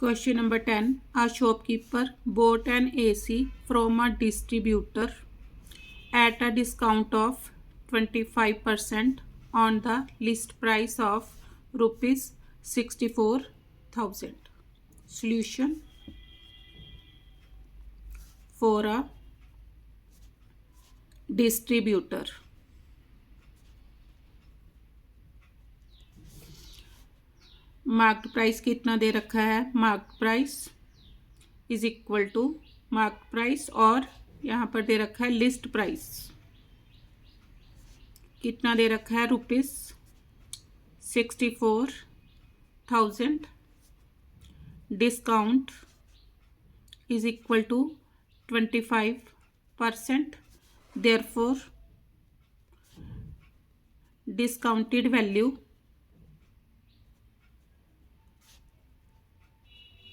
Question number 10. A shopkeeper bought an AC from a distributor at a discount of 25% on the list price of rupees 64,000. Solution: for a distributor, marked price कितना दे रखा है? Marked price is equal to marked price और यहाँ पर दे रखा है list price. कितना दे रखा है? Rupees 64,000। Discount is equal to 25%। Therefore discounted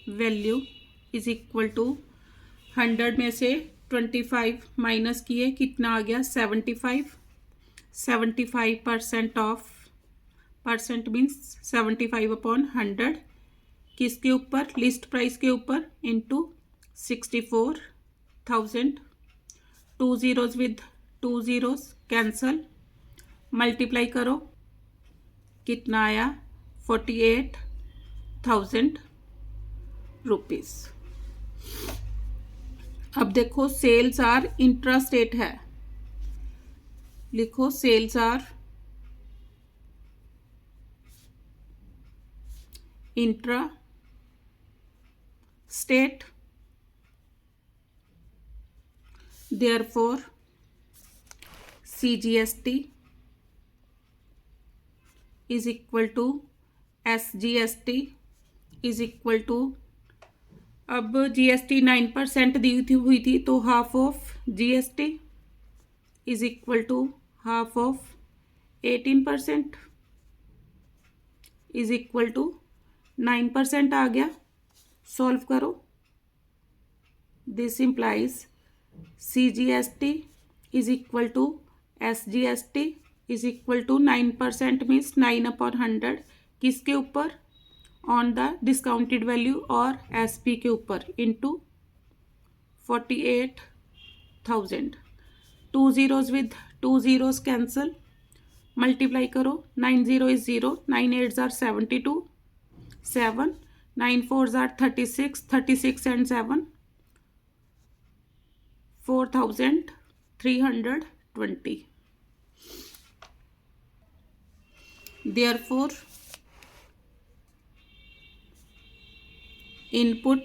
value is equal to 100 में से 25 माइनस किए, कितना आ गया? 75। 75% ऑफ, परसेंट मीन्स 75/100 किसके ऊपर? लिस्ट प्राइस के ऊपर, into 64,000। 2 zeros with 2 zeros cancel, multiply करो, कितना आया? 48,000 रुपीज़। अब देखो सेल्स आर इंट्रा स्टेट है, लिखो sales are intra state, therefore CGST is equal to SGST is equal to, अब GST 9% दी हुई थी तो half of GST is equal to half of 18% is equal to 9% आ गया। सॉल्व करो, this implies CGST is equal to SGST is equal to 9% means 9/100 किसके ऊपर? ऑन द डिस्काउंटेड वैल्यू और SP के ऊपर, into 48,000। 2 zeros with 2 zeros cancel, multiply करो, 9 0 is 0, 9 8s are 72, 7, 9 4s are 36, 36 and 7, 4,320। Therefore input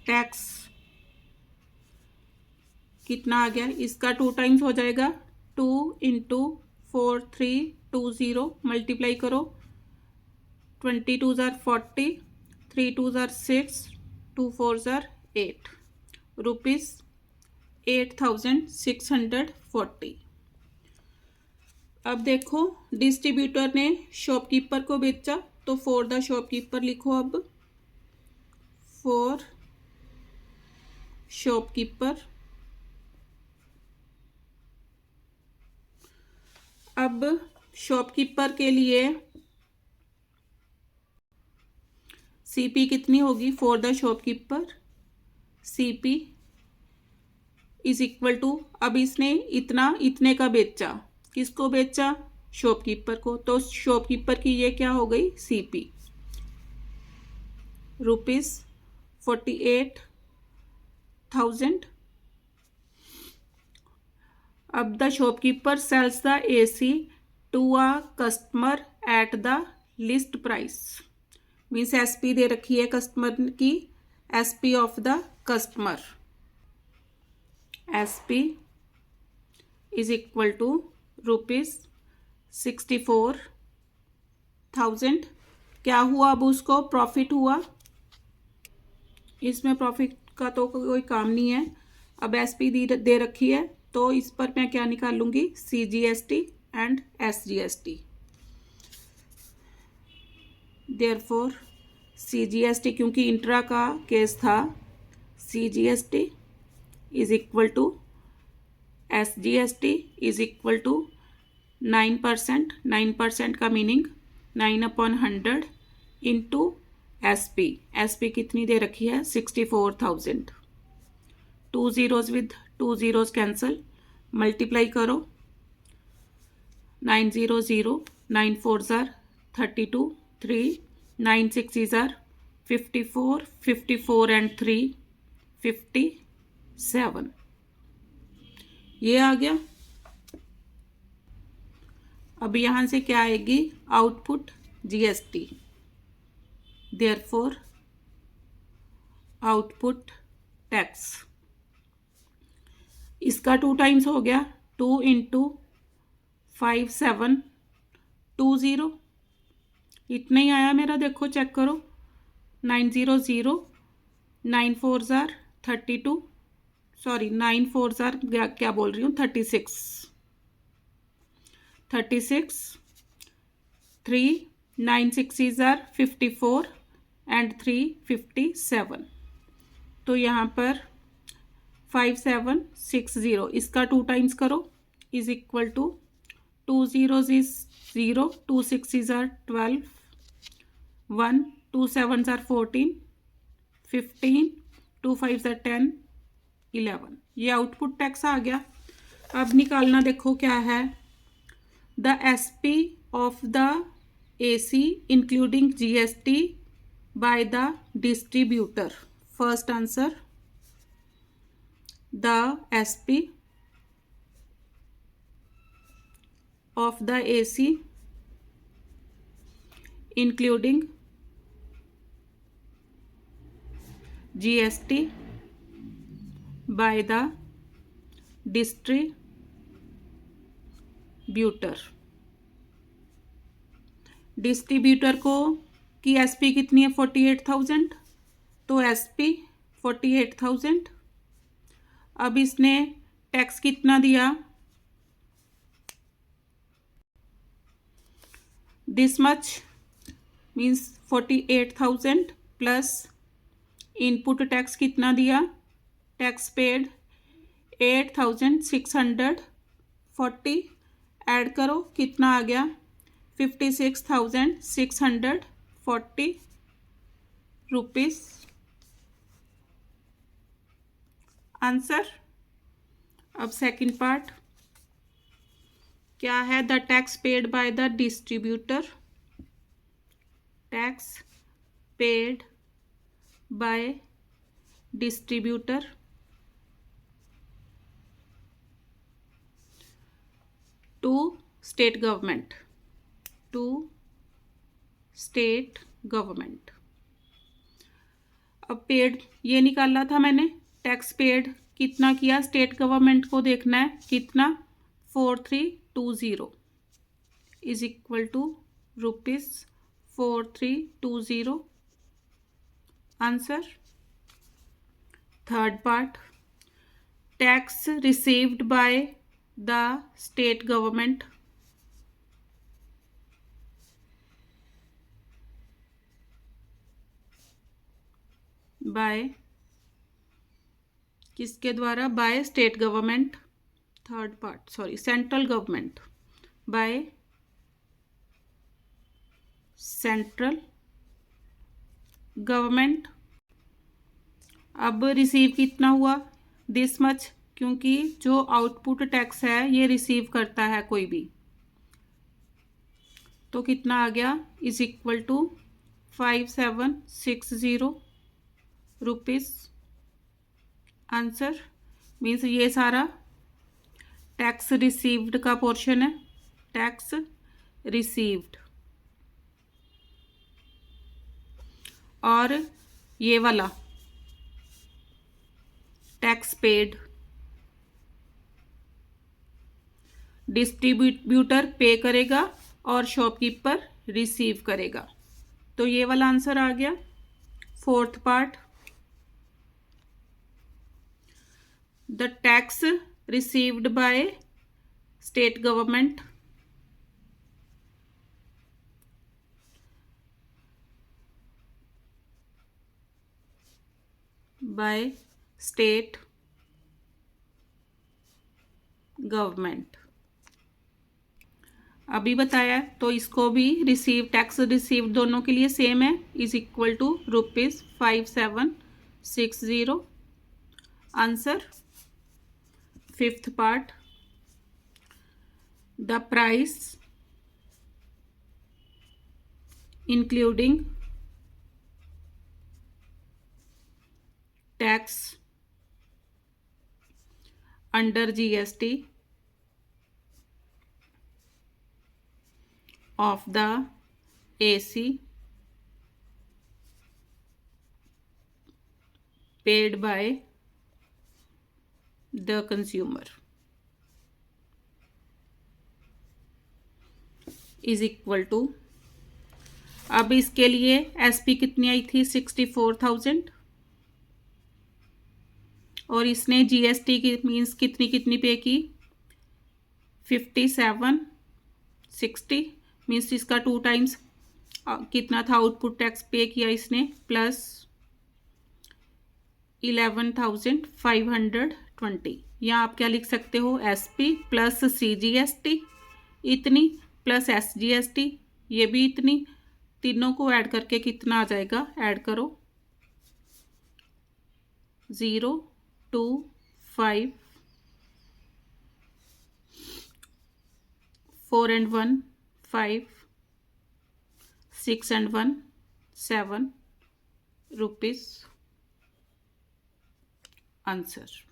tax कितना आ गया? इसका 2 times हो जाएगा, 2 × 4320, मल्टीप्लाई करो, 22s are 40, 3 2s are 6, 2 4s are 8, rupees 8,640। अब देखो डिस्ट्रीब्यूटर ने शॉपकीपर को बेचा, तो फॉर द शॉपकीपर लिखो, अब फॉर शॉपकीपर। अब शॉपकीपर के लिए CP कितनी होगी? For the shopkeeper CP is equal to, अब इसने इतने का बेचा, किसको बेचा? शॉपकीपर को, तो शॉपकीपर की ये क्या हो गई? CP rupees 48,000। अब the shopkeeper sells the AC to a customer at the list price, means SP दे रखी है कस्टमर की, SP of the customer, SP is equal to rupees 64,000। क्या हुआ? अब उसको प्रॉफिट हुआ, इसमें प्रॉफिट का तो कोई काम नहीं है। अब SP दे रखी है, तो इस पर मैं क्या निकालूंगी? CGST and SGST। Therefore CGST, क्योंकि इंट्रा का केस था, CGST is equal to SGST is equal to 9%। 9% का मीनिंग 9/100 इंटू एसपी कितनी दे रखी है 64,000। 2 zeros with 2 zeros cancel, multiply करो 900, 9 4s are 32, 3 9 6s are 54, 54 and 3 57। ये आ गया। अब यहाँ से क्या आएगी output GST, therefore output tax. इसका 2 टाइम्स हो गया, 2 × 5720, इतना ही आया मेरा। देखो चेक करो 900, 9 4s are 32, sorry 9 4s are क्या बोल रही हूँ 36, 3 9 6s are 54 and 3 57। तो यहाँ पर 5760, इसका 2 टाइम्स करो is equal to 2 zeros is 0, 2 6s are 12, 1 2 7s are 14, 15 2 5s are 10, 11। ये आउटपुट टैक्स आ गया। अब निकालना देखो क्या है, the SP of the AC including GST by the distributor. First answer, the SP of the AC including GST by the distributor। Distributor को की SP कितनी है 48,000, तो एसपी 48,000। अब इसने टैक्स कितना दिया, this much means 48,000 plus input tax कितना दिया, टैक्स पेड 8,640, ऐड करो कितना आ गया 56,640 रुपीस। आंसर। अब सेकंड पार्ट क्या है, the tax paid by the distributor, tax paid by distributor to state government, to state government. अब पेड ये निकाला था मैंने, टैक्स पेड कितना किया स्टेट गवर्नमेंट को देखना है कितना, 4320 is equal to rupees 4320। Answer. Third part, tax received by the state government, by किसके द्वारा, by state government. Third part sorry central government, by central government. अब रिसीव कितना हुआ, दिस मच, क्योंकि जो आउटपुट टैक्स है ये रिसीव करता है कोई भी, तो कितना आ गया is equal to 5760 rupees. Answer means ये सारा टैक्स रिसीव्ड का पोर्शन है, टैक्स रिसीव्ड। और ये वाला टैक्स पेड, डिस्ट्रीब्यूटर पे करेगा और शॉपकीपर रिसीव करेगा, तो ये वाला आंसर आ गया। Fourth part, the tax received bye state government, bye state government. अभी बताया, तो इसको भी रिसीव टैक्स रिसीव दोनों के लिए सेम है, is equal to ₹5760। Answer fifth part, the price including tax under GST of the AC paid by the consumer is equal to, अब इसके लिए SP कितनी आई थी 64,000 और इसने GST की मीन्स कितनी कितनी पे की 5760 मीन्स इसका 2 टाइम्स कितना था आउटपुट टैक्स पे किया इसने प्लस 11,520। यहाँ आप क्या लिख सकते हो SP प्लस CGST इतनी प्लस SGST ये भी इतनी, तीनों को ऐड करके कितना आ जाएगा, ऐड करो 0 2 5 4 and 1 5 6 and 1 7 rupees। आंसर